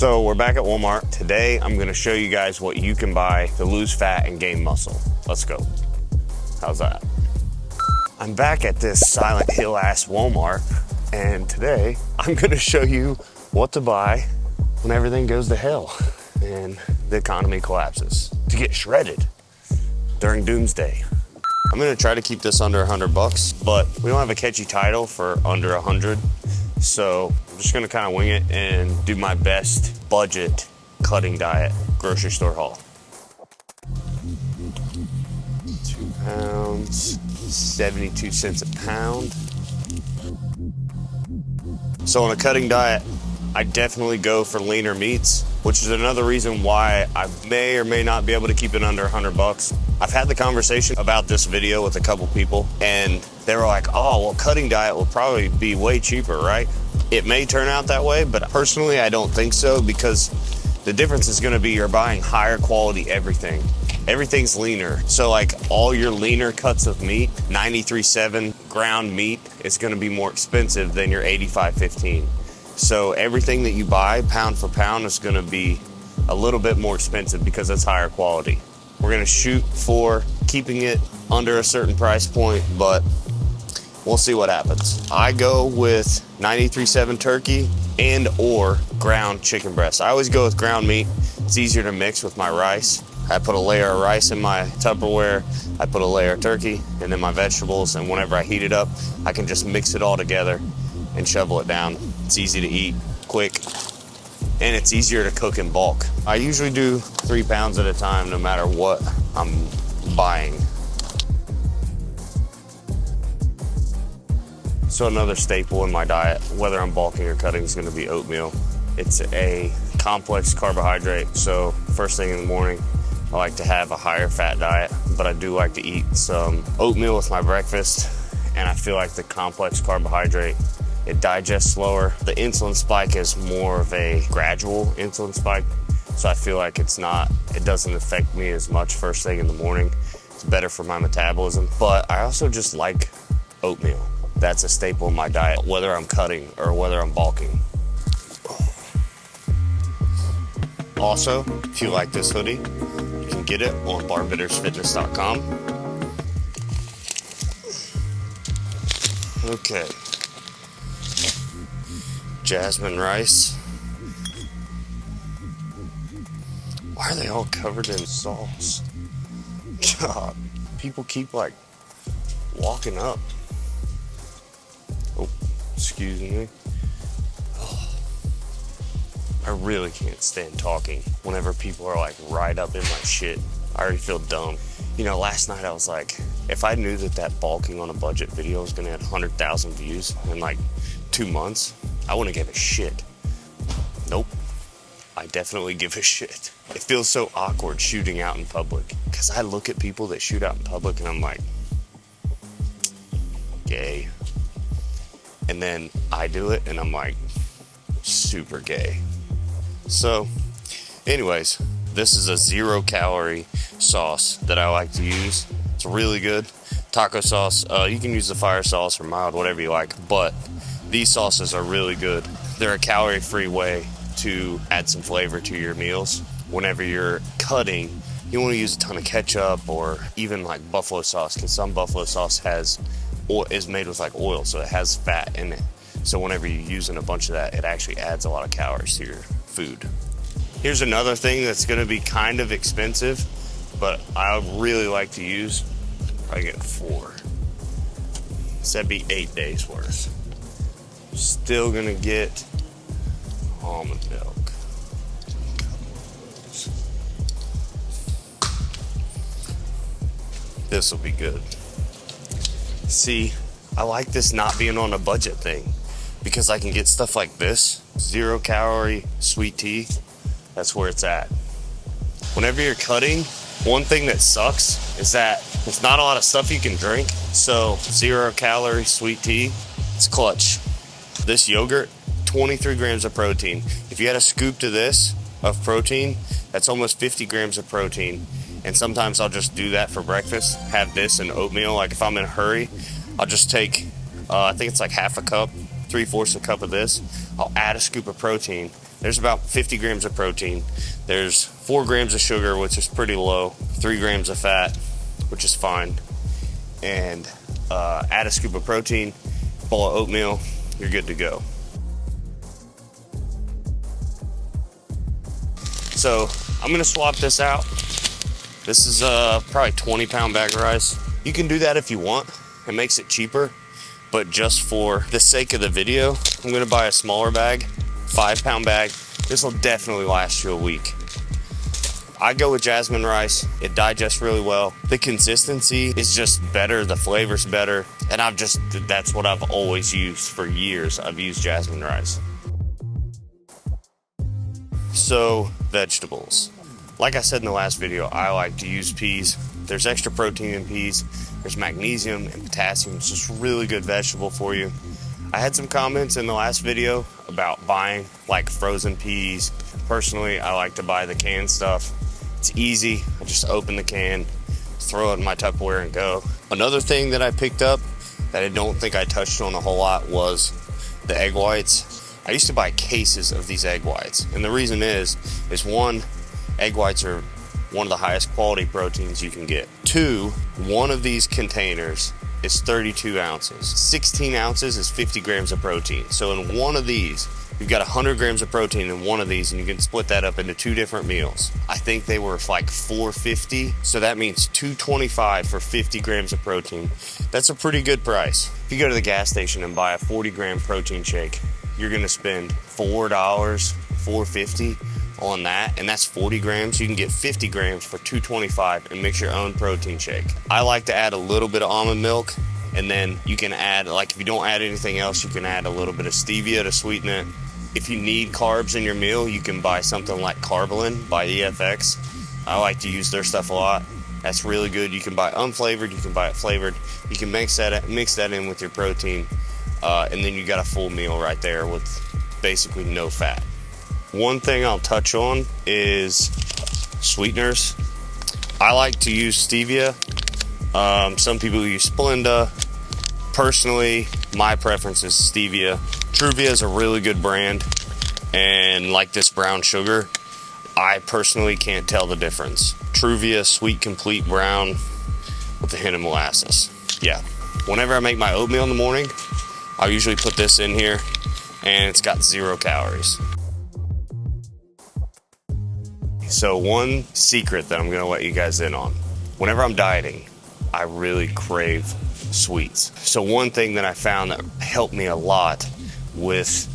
So we're back at Walmart. Today, I'm gonna show you guys what you can buy to lose fat and gain muscle. Let's go. How's that? I'm back at this Silent Hill ass Walmart, and today I'm gonna show you what to buy when everything goes to hell and the economy collapses to get shredded during doomsday. I'm gonna try to keep this under $100, but we don't have a catchy title for under 100. So I'm just gonna kind of wing it and do my best budget cutting diet grocery store haul. 2 pounds, 72 cents a pound. So on a cutting diet, I definitely go for leaner meats, which is another reason why I may or may not be able to keep it under $100. I've had the conversation about this video with a couple people, and they were like, oh, well, cutting diet will probably be way cheaper, right? It may turn out that way, but personally, I don't think so, because the difference is gonna be you're buying higher quality everything. Everything's leaner. So like all your leaner cuts of meat, 93.7 ground meat is gonna be more expensive than your 85.15. So everything that you buy pound for pound is gonna be a little bit more expensive because it's higher quality. We're gonna shoot for keeping it under a certain price point, but we'll see what happens. I go with 93.7 turkey and or ground chicken breast. I always go with ground meat. It's easier to mix with my rice. I put a layer of rice in my Tupperware, I put a layer of turkey, and then my vegetables, and whenever I heat it up, I can just mix it all together and shovel it down. It's easy to eat, quick, and it's easier to cook in bulk. I usually do 3 pounds at a time, no matter what I'm buying. So another staple in my diet, whether I'm bulking or cutting, is gonna be oatmeal. It's a complex carbohydrate, so first thing in the morning, I like to have a higher fat diet, but I do like to eat some oatmeal with my breakfast, and I feel like the complex carbohydrate, it digests slower. The insulin spike is more of a gradual insulin spike, so I feel like it doesn't affect me as much first thing in the morning. It's better for my metabolism, but I also just like oatmeal. That's a staple in my diet, whether I'm cutting or whether I'm bulking. Also, if you like this hoodie, you can get it on barbittersfitness.com. Okay. Jasmine rice. Why are they all covered in sauce? God, people keep like walking up. Oh, excuse me. I really can't stand talking whenever people are like right up in my shit. I already feel dumb. You know, last night I was like, if I knew that bulking on a budget video was gonna have 100,000 views in like 2 months, I wouldn't give a shit. Nope, I definitely give a shit. It feels so awkward shooting out in public, because I look at people that shoot out in public and I'm like, gay. And then I do it and I'm like, super gay. So anyways, this is a 0-calorie sauce that I like to use. It's really good. Taco sauce, you can use the fire sauce or mild, whatever you like, but these sauces are really good. They're a calorie-free way to add some flavor to your meals. Whenever you're cutting, you want to use a ton of ketchup or even like buffalo sauce, because some buffalo sauce is made with like oil, so it has fat in it. So whenever you're using a bunch of that, it actually adds a lot of calories to your food. Here's another thing that's gonna be kind of expensive, but I really like to use. I get 4. So that'd be 8 days worth. Still gonna get almond milk. This will be good. See, I like this not being on a budget thing, because I can get stuff like this, 0-calorie sweet tea. That's where it's at. Whenever you're cutting, one thing that sucks is that there's not a lot of stuff you can drink. So 0-calorie sweet tea, it's clutch. This yogurt, 23 grams of protein. If you had a scoop to this of protein, that's almost 50 grams of protein. And sometimes I'll just do that for breakfast, have this and oatmeal. Like if I'm in a hurry, I'll just take, I think it's like half a cup, 3/4 a cup of this. I'll add a scoop of protein, There's about 50 grams of protein. There's 4 grams of sugar, which is pretty low, 3 grams of fat, which is fine, and add a scoop of protein, bowl of oatmeal, you're good to go. So I'm gonna swap this out. This is probably 20-pound bag of rice. You can do that if you want. It makes it cheaper, but just for the sake of the video, I'm gonna buy a smaller bag, 5-pound bag. This will definitely last you a week. I go with jasmine rice. It digests really well. The consistency is just better. The flavor's better. And that's what I've always used for years. I've used jasmine rice. So, vegetables. Like I said in the last video, I like to use peas. There's extra protein in peas. There's magnesium and potassium. It's just a really good vegetable for you. I had some comments in the last video about buying like frozen peas. Personally, I like to buy the canned stuff. It's easy. I just open the can, throw it in my Tupperware and go. Another thing that I picked up that I don't think I touched on a whole lot was the egg whites. I used to buy cases of these egg whites. And the reason is one, egg whites are one of the highest quality proteins you can get. 2, one of these containers is 32 ounces. 16 ounces is 50 grams of protein. So in one of these, you've got 100 grams of protein in one of these, and you can split that up into 2 different meals. I think they were like $4.50, so that means $2.25 for 50 grams of protein. That's a pretty good price. If you go to the gas station and buy a 40-gram protein shake, you're gonna spend $4.50 on that, and that's 40 grams. You can get 50 grams for $2.25 and mix your own protein shake. I like to add a little bit of almond milk, and then you can add, like if you don't add anything else, you can add a little bit of stevia to sweeten it. If you need carbs in your meal, you can buy something like Carbolin by EFX. I like to use their stuff a lot. That's really good. You can buy unflavored, you can buy it flavored. You can mix that in with your protein, and then you got a full meal right there with basically no fat. One thing I'll touch on is sweeteners. I like to use stevia. Some people use Splenda. Personally, my preference is stevia. Truvia is a really good brand, and like this brown sugar, I personally can't tell the difference. Truvia Sweet Complete Brown with a hint of molasses. Yeah, whenever I make my oatmeal in the morning, I'll usually put this in here, and it's got 0 calories. So one secret that I'm gonna let you guys in on. Whenever I'm dieting, I really crave sweets. So one thing that I found that helped me a lot with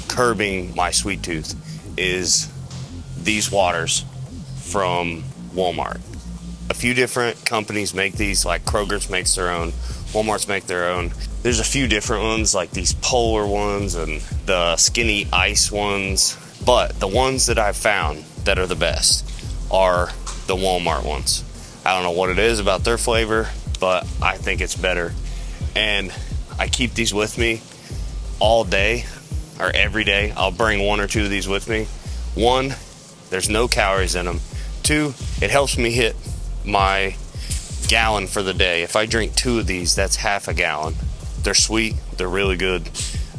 curbing my sweet tooth is these waters from Walmart. A few different companies make these, like Kroger's makes their own, Walmart's make their own. There's a few different ones, like these polar ones and the skinny ice ones. But the ones that I've found that are the best are the Walmart ones. I don't know what it is about their flavor, but I think it's better. And I keep these with me all day or every day. I'll bring 1 or 2 of these with me. 1, there's no calories in them. 2, it helps me hit my gallon for the day. If I drink 2 of these, that's half a gallon. They're sweet, they're really good,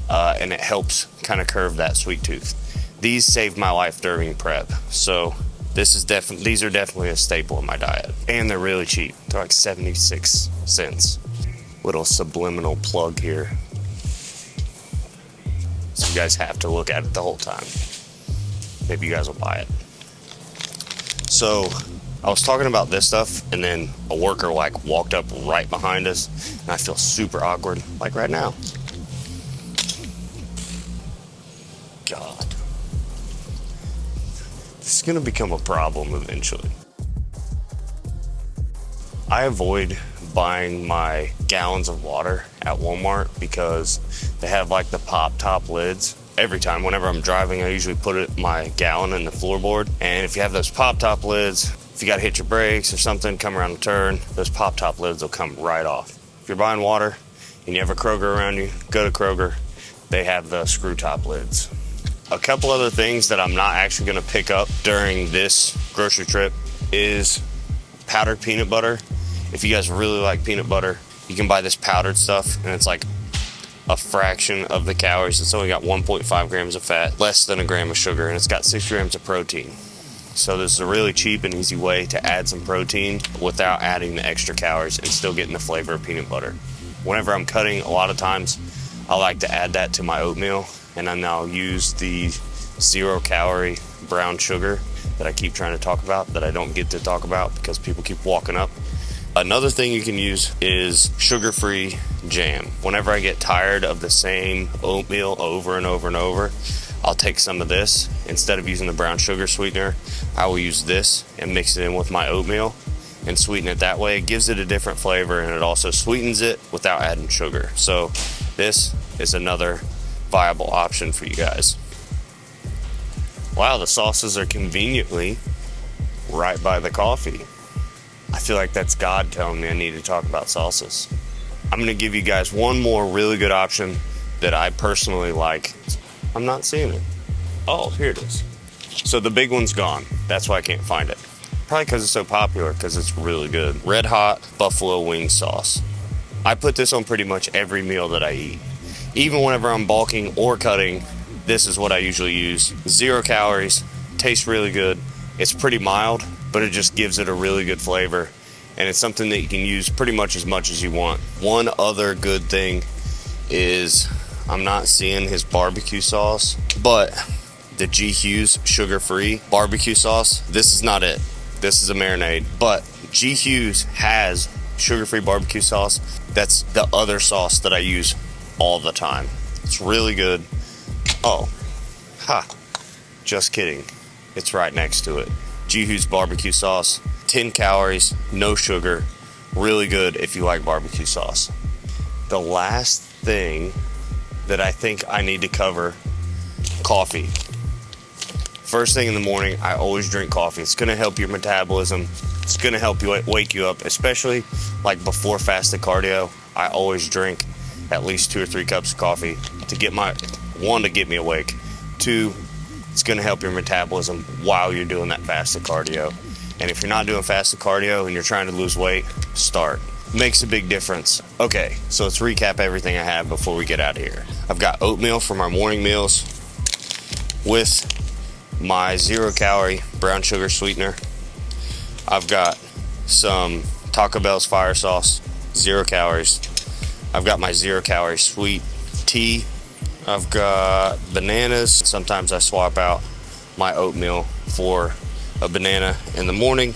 and it helps kind of curve that sweet tooth. These saved my life during prep, so these are definitely a staple in my diet, and they're really cheap. They're like 76 cents. Little subliminal plug here, so you guys have to look at it the whole time. Maybe you guys will buy it. So I was talking about this stuff, and then a worker like walked up right behind us, and I feel super awkward, like right now. God. This is gonna become a problem eventually. I avoid buying my gallons of water at Walmart because they have like the pop top lids. Every time, whenever I'm driving, I usually put my gallon in the floorboard. And if you have those pop top lids, if you gotta hit your brakes or something, come around the turn, those pop top lids will come right off. If you're buying water and you have a Kroger around you, go to Kroger. They have the screw top lids. A couple other things that I'm not actually gonna pick up during this grocery trip is powdered peanut butter. If you guys really like peanut butter, you can buy this powdered stuff, and it's like a fraction of the calories. It's only got 1.5 grams of fat, less than a gram of sugar, and it's got 6 grams of protein. So this is a really cheap and easy way to add some protein without adding the extra calories and still getting the flavor of peanut butter. Whenever I'm cutting, a lot of times I like to add that to my oatmeal, and then I'll use the 0-calorie brown sugar that I keep trying to talk about, that I don't get to talk about because people keep walking up. Another thing you can use is sugar-free jam. Whenever I get tired of the same oatmeal over and over and over, I'll take some of this. Instead of using the brown sugar sweetener, I will use this and mix it in with my oatmeal and sweeten it that way. It gives it a different flavor, and it also sweetens it without adding sugar. So this is another viable option for you guys. Wow, the sauces are conveniently right by the coffee. I feel like that's God telling me I need to talk about sauces. I'm gonna give you guys one more really good option that I personally like. I'm not seeing it. Oh, here it is. So the big one's gone. That's why I can't find it. Probably because it's so popular, because it's really good. Red Hot Buffalo Wing Sauce. I put this on pretty much every meal that I eat. Even whenever I'm bulking or cutting, this is what I usually use. 0 calories, tastes really good. It's pretty mild, but it just gives it a really good flavor. And it's something that you can use pretty much as you want. One other good thing is, I'm not seeing his barbecue sauce, but the G. Hughes sugar-free barbecue sauce, this is not it. This is a marinade, but G. Hughes has sugar-free barbecue sauce. That's the other sauce that I use all the time. It's really good. Oh, just kidding. It's right next to it. G. Hughes barbecue sauce, 10 calories, no sugar, really good if you like barbecue sauce. The last thing that I think I need to cover, coffee. First thing in the morning, I always drink coffee. It's gonna help your metabolism. It's gonna help you wake you up, especially like before fasted cardio. I always drink at least 2 or 3 cups of coffee to get to get me awake. 2, it's gonna help your metabolism while you're doing that fasted cardio. And if you're not doing fasted cardio and you're trying to lose weight, start. Makes a big difference. Okay, so let's recap everything I have before we get out of here. I've got oatmeal for my morning meals with my 0-calorie brown sugar sweetener. I've got some Taco Bell's fire sauce, 0 calories. I've got my 0-calorie sweet tea. I've got bananas. Sometimes I swap out my oatmeal for a banana in the morning.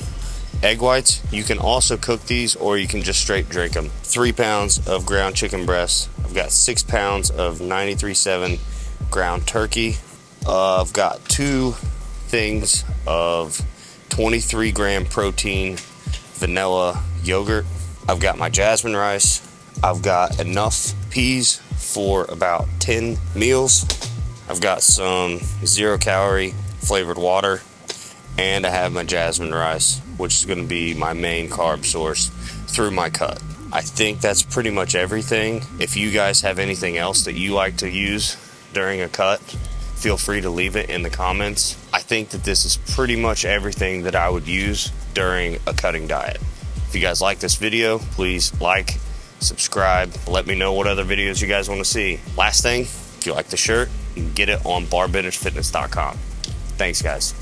Egg whites, you can also cook these or you can just straight drink them. 3 pounds of ground chicken breasts. I've got 6 pounds of 93.7 ground turkey. I've got 2 things of 23 gram protein vanilla yogurt. I've got my jasmine rice. I've got enough peas for about 10 meals. I've got some 0-calorie flavored water, and I have my jasmine rice, which is going to be my main carb source through my cut. I think that's pretty much everything. If you guys have anything else that you like to use during a cut, feel free to leave it in the comments. I think that this is pretty much everything that I would use during a cutting diet. If you guys like this video, please like, subscribe, let me know what other videos you guys want to see. Last thing, if you like the shirt, you can get it on barbindersfitness.com. Thanks, guys.